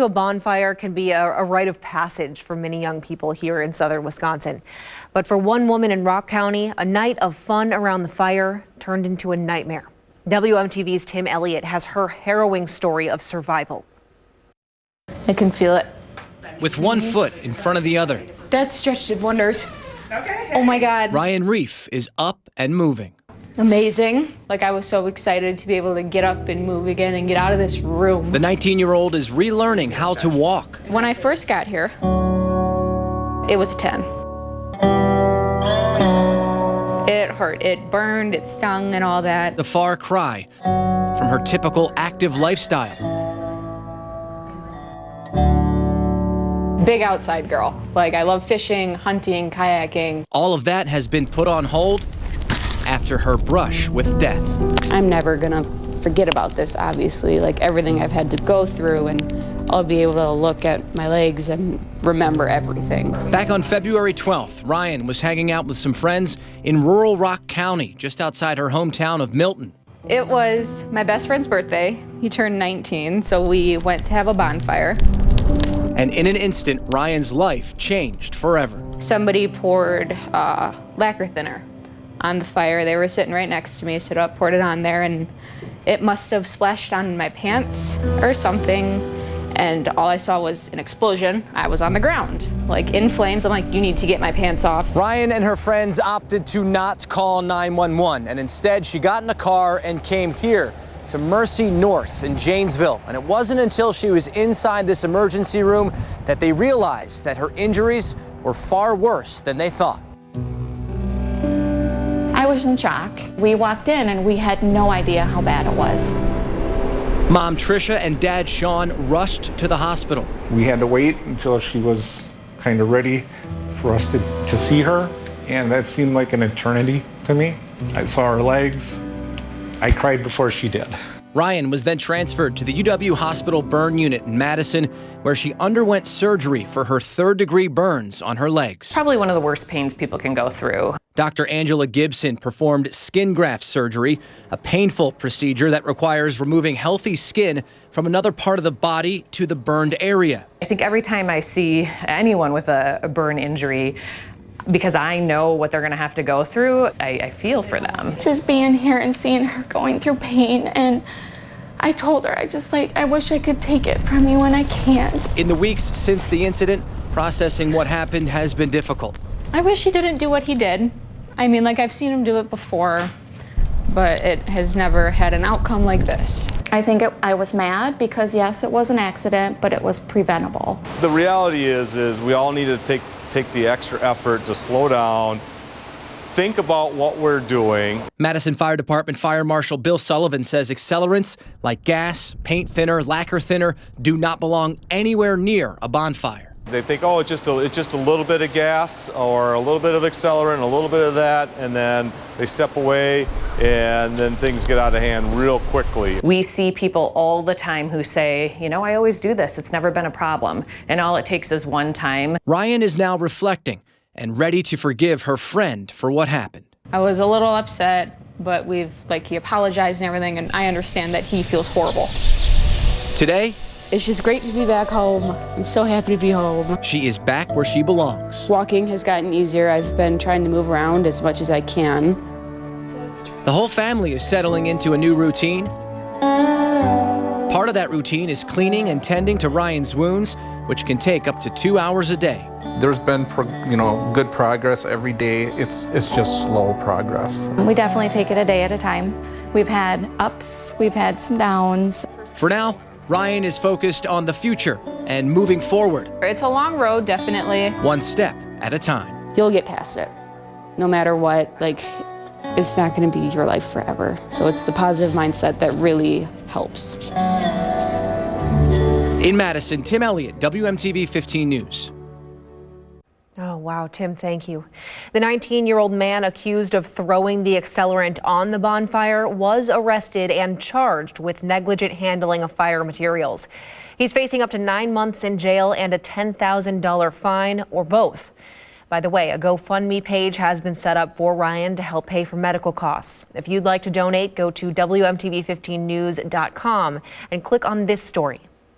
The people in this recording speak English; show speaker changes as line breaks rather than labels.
a bonfire can be a rite of passage for many young people here in southern Wisconsin. But for one woman in Rock County, a night of fun around the fire turned into a nightmare. WMTV's Tim Elliott has her harrowing story of survival.
I can feel it.
With one foot in front of the other.
That stretch did wonders. Okay. Oh my God.
Ryan Reef is up and moving.
Amazing. Like, I was so excited to be able to get up and move again and get out of this room.
The 19-year-old is relearning how to walk.
When I first got here, it was a 10. It hurt, it burned, it stung and all that.
The far cry from her typical active lifestyle.
Big outside girl. Like, I love fishing, hunting, kayaking.
All of that has been put on hold after her brush with death.
I'm never gonna forget about this, obviously, like everything I've had to go through, and I'll be able to look at my legs and remember everything.
Back on February 12th, Ryan was hanging out with some friends in rural Rock County, just outside her hometown of Milton.
It was my best friend's birthday. He turned 19, so we went to have a bonfire.
And in an instant, Ryan's life changed forever.
Somebody poured lacquer thinner on the fire. They were sitting right next to me, stood up, poured it on there, and it must have splashed on my pants or something. And all I saw was an explosion. I was on the ground, like in flames. I'm like, you need to get my pants off.
Ryan and her friends opted to not call 911, and instead she got in a car and came here to Mercy North in Janesville. And it wasn't until she was inside this emergency room that they realized that her injuries were far worse than they thought.
I was in shock. We walked in and we had no idea how bad it was.
Mom Tricia and Dad Sean rushed to the hospital.
We had to wait until she was kind of ready for us to see her, and that seemed like an eternity to me. I saw her legs. I cried before she did.
Ryan was then transferred to the UW Hospital burn unit in Madison, where she underwent surgery for her third-degree burns on her legs.
Probably one of the worst pains people can go through.
Dr. Angela Gibson performed skin graft surgery, a painful procedure that requires removing healthy skin from another part of the body to the burned area.
I think every time I see anyone with a burn injury, because I know what they're gonna have to go through, I feel for them.
Just being here and seeing her going through pain, and I told her, I wish I could take it from you and I can't.
In the weeks since the incident, processing what happened has been difficult.
I wish he didn't do what he did. I mean, like, I've seen him do it before, but it has never had an outcome like this.
I think I was mad because, yes, it was an accident, but it was preventable.
The reality is we all need to take the extra effort to slow down, think about what we're doing.
Madison Fire Department Fire Marshal Bill Sullivan says accelerants like gas, paint thinner, lacquer thinner do not belong anywhere near a bonfire.
They think, oh, it's just a little bit of gas or a little bit of accelerant, a little bit of that, and then they step away and then things get out of hand real quickly.
We see people all the time who say, you know, I always do this, it's never been a problem, and all it takes is one time.
Ryan is now reflecting and ready to forgive her friend for what happened.
I was a little upset, but he apologized and everything, and I understand that he feels horrible.
Today,
it's just great to be back home. I'm so happy to be home.
she is back where she belongs.
Walking has gotten easier. I've been trying to move around as much as I can.
The whole family is settling into a new routine. Part of that routine is cleaning and tending to Ryan's wounds, which can take up to 2 hours a day.
There's been, good progress every day. It's just slow progress.
We definitely take it a day at a time. We've had ups, we've had some downs.
For now, Ryan is focused on the future and moving forward.
It's a long road, definitely.
One step at a time.
You'll get past it, no matter what. It's not going to be your life forever. So it's the positive mindset that really helps.
In Madison, Tim Elliott, WMTV 15 News.
Oh, wow, Tim, thank you. The 19-year-old man accused of throwing the accelerant on the bonfire was arrested and charged with negligent handling of fire materials. He's facing up to 9 months in jail and a $10,000 fine, or both. By the way, a GoFundMe page has been set up for Ryan to help pay for medical costs. If you'd like to donate, go to WMTV15news.com and click on this story.